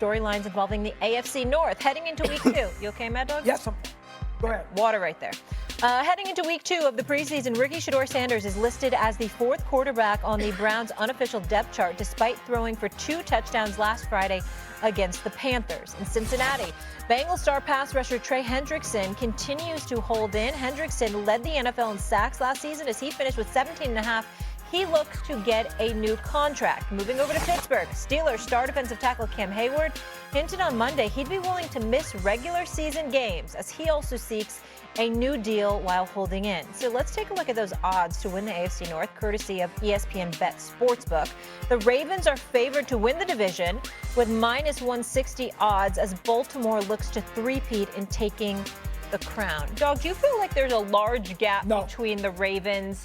Storylines involving the AFC North heading into week 2. You okay, Mad Dog? Yes, go ahead. Water right there. Heading into week 2 of the preseason, Ricky Shador Sanders is listed as the 4th quarterback on the Browns' unofficial depth chart, despite throwing for 2 touchdowns last Friday against the Panthers. In Cincinnati, Bengals star pass rusher Trey Hendrickson continues to hold in. Hendrickson led the NFL in sacks last season as he finished with 17.5. He looks to get a new contract. Moving over to Pittsburgh, Steelers star defensive tackle Cam Hayward hinted on Monday he'd be willing to miss regular season games as he also seeks a new deal while holding in. So let's take a look at those odds to win the AFC North, courtesy of ESPN Bet Sportsbook. The Ravens are favored to win the division with minus 160 odds as Baltimore looks to three-peat in taking the crown. Dog, do you feel like there's a large gap between the Ravens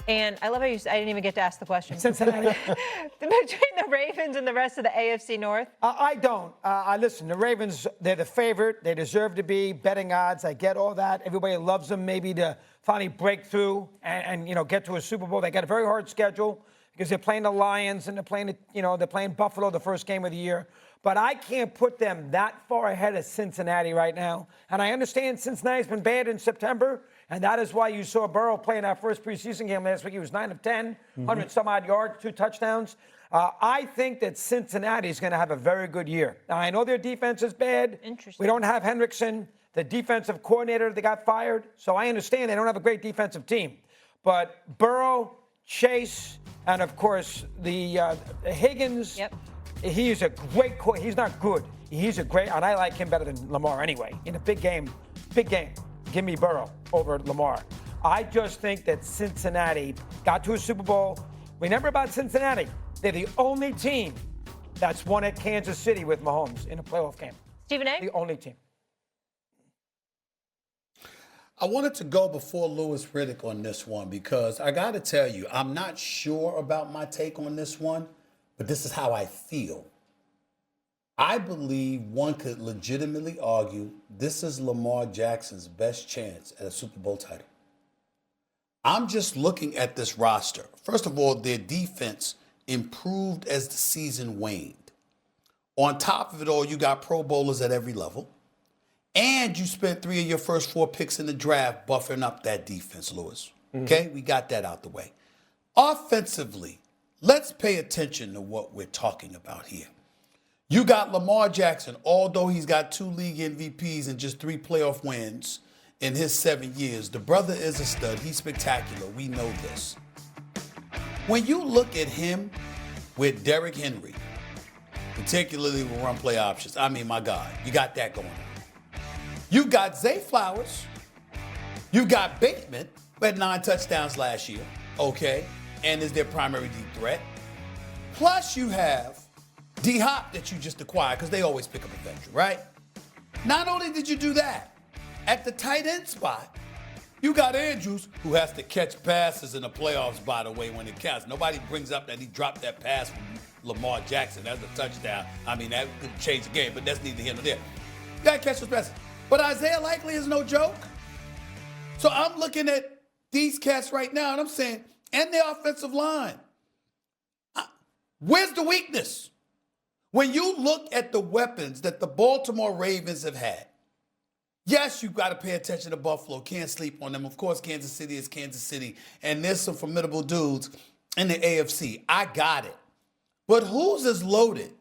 and I love how I didn't even get to ask the question. Cincinnati. Between the Ravens and the rest of the AFC North? I don't. Listen, the Ravens, they're the favorite. They deserve to be. Betting odds, I get all that. Everybody loves them maybe to finally break through and get to a Super Bowl. They got a very hard schedule because they're playing the Lions and they're playing Buffalo the first game of the year. But I can't put them that far ahead of Cincinnati right now. And I understand Cincinnati's been bad in September, and that is why you saw Burrow playing that first preseason game last week. He was 9 of 10, 100-some-odd yards, 2 touchdowns. I think that Cincinnati is going to have a very good year. Now, I know their defense is bad. Interesting. We don't have Hendrickson, the defensive coordinator that got fired. So I understand they don't have a great defensive team. But Burrow, Chase, and, of course, the Higgins. Yep. He's a great – he's not good. He's a great – and I like him better than Lamar anyway. In a big game, give me Burrow over Lamar. I just think that Cincinnati got to a Super Bowl. Remember about Cincinnati, they're the only team that's won at Kansas City with Mahomes in a playoff game. Stephen A? The only team. I wanted to go before Louis Riddick on this one because I got to tell you, I'm not sure about my take on this one. But this is how I feel. I believe one could legitimately argue this is Lamar Jackson's best chance at a Super Bowl title. I'm just looking at this roster. First of all, their defense improved as the season waned. On top of it all, you got Pro Bowlers at every level. And you spent 3 of your first 4 picks in the draft buffering up that defense, Louis. Okay, we got that out the way. Offensively, let's pay attention to what we're talking about here. You got Lamar Jackson, although he's got 2 league MVPs and just 3 playoff wins in his 7 years. The brother is a stud. He's spectacular. We know this. When you look at him with Derrick Henry, particularly with run play options, I mean, my God, you got that going on. You got Zay Flowers. You got Bateman, who had 9 touchdowns last year, okay, and is their primary deep threat. Plus you have D-Hop that you just acquired because they always pick up a veteran, right? Not only did you do that, at the tight end spot, you got Andrews, who has to catch passes in the playoffs, by the way, when it counts. Nobody brings up that he dropped that pass from Lamar Jackson as a touchdown. I mean, that could change the game, but that's neither here nor there. You got to catch those passes. But Isaiah Likely is no joke. So I'm looking at these cats right now, and I'm saying, and their offensive line. Where's the weakness? When you look at the weapons that the Baltimore Ravens have had, yes, you've got to pay attention to Buffalo. Can't sleep on them. Of course, Kansas City is Kansas City, and there's some formidable dudes in the AFC. I got it. But who's as loaded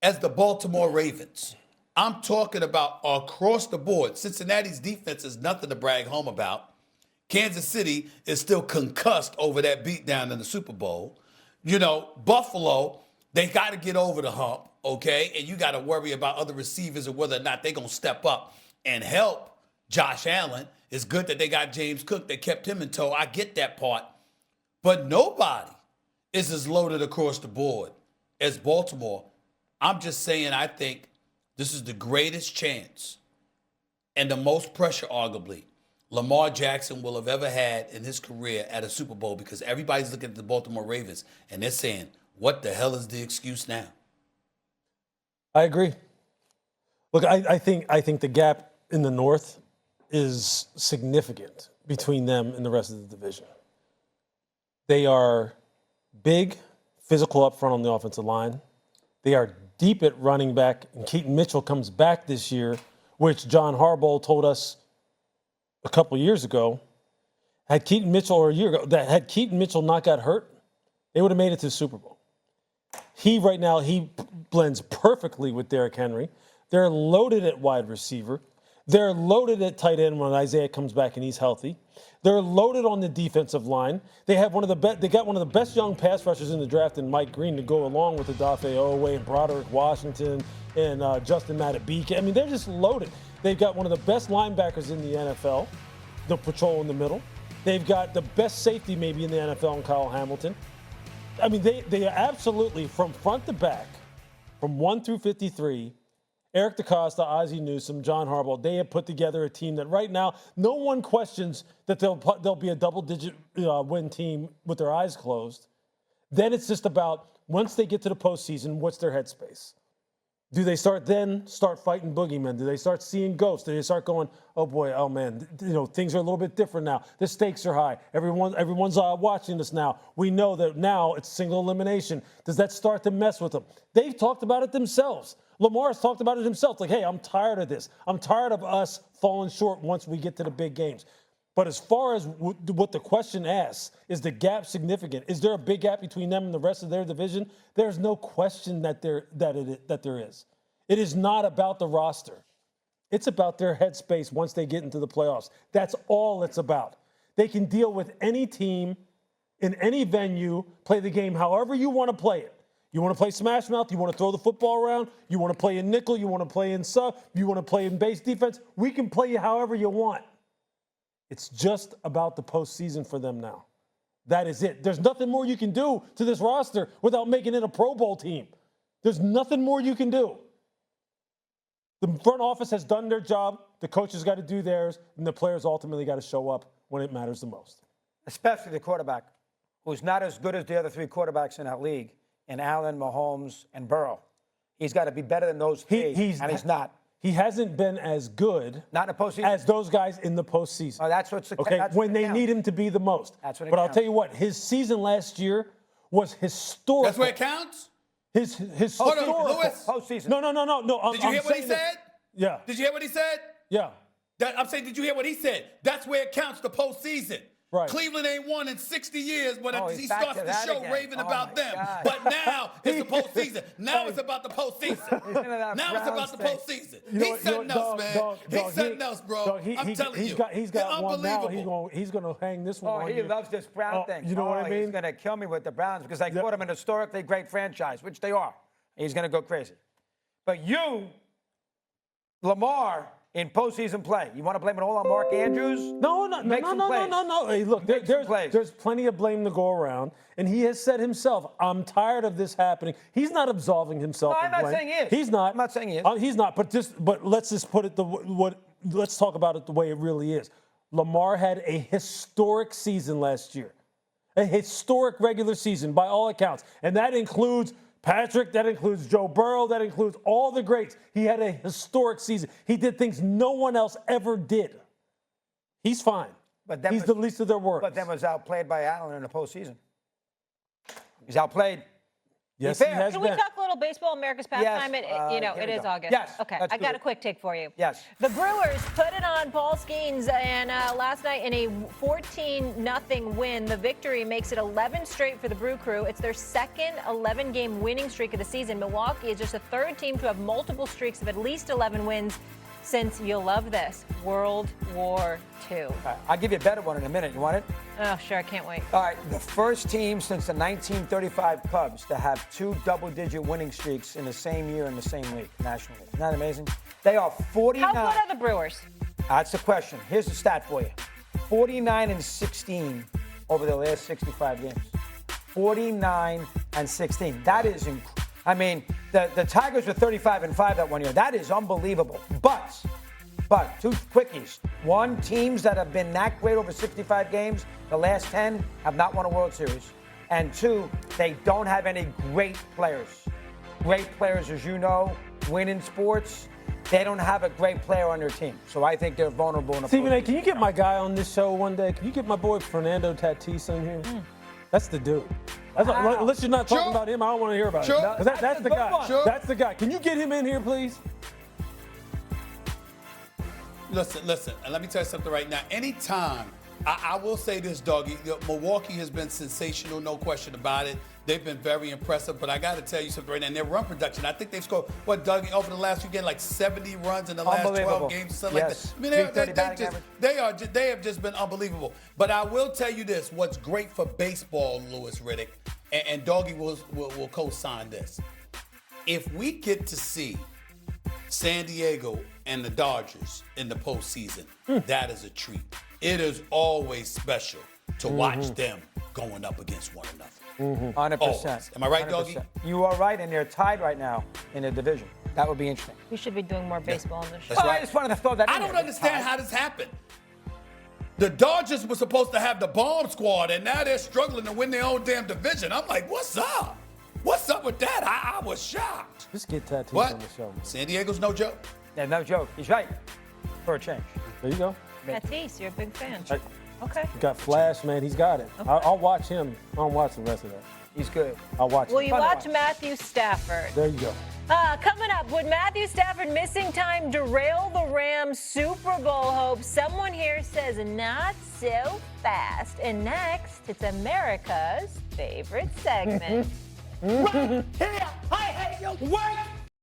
as the Baltimore Ravens? I'm talking about across the board. Cincinnati's defense is nothing to brag home about. Kansas City is still concussed over that beatdown in the Super Bowl. You know, Buffalo, they got to get over the hump, okay? And you got to worry about other receivers and whether or not they're going to step up and help Josh Allen. It's good that they got James Cook. They kept him in tow. I get that part. But nobody is as loaded across the board as Baltimore. I'm just saying I think this is the greatest chance and the most pressure, arguably, Lamar Jackson will have ever had in his career at a Super Bowl because everybody's looking at the Baltimore Ravens and they're saying, what the hell is the excuse now? I agree. Look, I think the gap in the North is significant between them and the rest of the division. They are big, physical up front on the offensive line. They are deep at running back and Keaton Mitchell comes back this year, which John Harbaugh told us a couple years ago, had Keaton Mitchell, or a year ago, that had Keaton Mitchell not got hurt, they would have made it to the Super Bowl. Right now, he blends perfectly with Derrick Henry. They're loaded at wide receiver. They're loaded at tight end when Isaiah comes back and he's healthy. They're loaded on the defensive line. They have They got one of the best young pass rushers in the draft in Mike Green to go along with Odafe Oweh and Broderick Washington and Justin Madubuike. I mean, they're just loaded. They've got one of the best linebackers in the NFL, the patrol in the middle. They've got the best safety maybe in the NFL in Kyle Hamilton. I mean, they are absolutely, from front to back, from 1 through 53, Eric DeCosta, Ozzie Newsome, John Harbaugh, they have put together a team that right now no one questions that they'll be a double-digit win team with their eyes closed. Then it's just about, once they get to the postseason, what's their headspace? Do they start fighting boogeymen? Do they start seeing ghosts? Do they start going, oh boy, oh man, things are a little bit different now. The stakes are high. Everyone's watching this now. We know that now it's single elimination. Does that start to mess with them? They've talked about it themselves. Lamar has talked about it himself. Like, hey, I'm tired of this. I'm tired of us falling short once we get to the big games. But as far as what the question asks, is the gap significant? Is there a big gap between them and the rest of their division? There's no question that there is. It is not about the roster. It's about their headspace once they get into the playoffs. That's all it's about. They can deal with any team in any venue, play the game however you want to play it. You want to play smash mouth? You want to throw the football around? You want to play in nickel? You want to play in sub? You want to play in base defense? We can play you however you want. It's just about the postseason for them now. That is it. There's nothing more you can do to this roster without making it a Pro Bowl team. There's nothing more you can do. The front office has done their job. The coaches got to do theirs, and the players ultimately got to show up when it matters the most. Especially the quarterback, who's not as good as the other three quarterbacks in that league, and Allen, Mahomes, and Burrow. He's got to be better than those three, and he's not. He hasn't been as good not in the postseason as those guys in the postseason. Oh, that's what's okay. That's when they counts. need him to be the most. That's what it But counts. I'll tell you what, his season last year was historical. That's where it counts? His Hold historical. on, Lewis. Postseason. No. Did you hear what he said? Yeah. Did you hear what he said? Yeah. I'm saying, did you hear what he said? That's where it counts, the postseason. Right. Cleveland ain't won in 60 years, but he back starts to the that show again. raving Oh about my them. God. But now it's the postseason. Now it's about the postseason. Now it's about the postseason. He's something else, man. He's something else, bro. I'm telling you. He's got one now. Unbelievable. He's going to hang this one Oh, on he you. loves this Brown thing. You know what I mean? He's going to kill me with the Browns because I called him an historically great franchise, which they are. He's going to go crazy. But you, Lamar, in postseason play, you want to blame it all on Mark Andrews? No. Hey, look, there's plenty of blame to go around, and he has said himself, I'm tired of this happening. He's not absolving himself. No, I'm not saying he is. He's not. I'm not saying he is. He's not. But let's just put it let's talk about it the way it really is. Lamar had a historic season last year, a historic regular season by all accounts, and that includes Patrick, that includes Joe Burrow, that includes all the greats. He had a historic season. He did things no one else ever did. He's fine. But he's the least of their worries. But then was outplayed by Allen in the postseason. He's outplayed. Yes, he has Can been. we talk a little baseball, America's pastime? Yes, It is August. Yes. Okay, I got a quick take for you. Yes. The Brewers put it on Paul Skeens and last night in a 14-0 win. The victory makes it 11 straight for the Brew Crew. It's their second 11-game winning streak of the season. Milwaukee is just the third team to have multiple streaks of at least 11 wins since, you'll love this, World War II. I'll give you a better one in a minute. You want it? Oh, sure, I can't wait. All right, the first team since the 1935 Cubs to have two double-digit winning streaks in the same year in the same league, National League. Isn't that amazing? They are 49. How good are the Brewers? That's the question. Here's the stat for you. 49-16 over the last 65 games. 49-16. That is incredible. I mean, the Tigers were 35-5 that one year. That is unbelievable. But two quickies. One, teams that have been that great over 65 games, the last 10 have not won a World Series. And two, they don't have any great players. Great players, as you know, win in sports. They don't have a great player on their team. So I think they're vulnerable in a Stephen A., can you get my guy on this show one day? Can you get my boy Fernando Tatis on here? That's the dude. Unless you're not talking about him, I don't want to hear about it. 'Cause that's the guy. That's the guy. Can you get him in here, please? Listen, and let me tell you something right now. Anytime, I will say this, Doggy, Milwaukee has been sensational, no question about it. They've been very impressive, but I got to tell you something right now. In their run production, I think they've scored, Dougie, over the last weekend, like 70 runs in the last 12 games or something like that. I mean, they have just been unbelievable. But I will tell you this, what's great for baseball, Louis Riddick, and Doggy will co-sign this. If we get to see San Diego and the Dodgers in the postseason, that is a treat. It is always special to watch them going up against one another. 100%. Am I right, Doggy? You are right, and they're tied right now in the division. That would be interesting. We should be doing more baseball on this show. That's right. I just wanted to throw that in I don't there. understand how this happened. The Dodgers were supposed to have the bomb squad, and now they're struggling to win their own damn division. I'm like, what's up? What's up with that? I was shocked. Just get tattoos What? on the show. Man. San Diego's no joke. Yeah, no joke. He's right. For a change. There you go. Tatis, you're a big fan. Hey, Okay. you got Flash, man. He's got it. I'll watch him. I don't watch the rest of that. He's good. I'll watch Will him. you watch Matthew Stafford? There you go. Coming up, would Matthew Stafford missing time derail the Rams' Super Bowl hopes? Someone here says not so fast. And next, it's America's favorite segment. Right here. I hate you. Wait.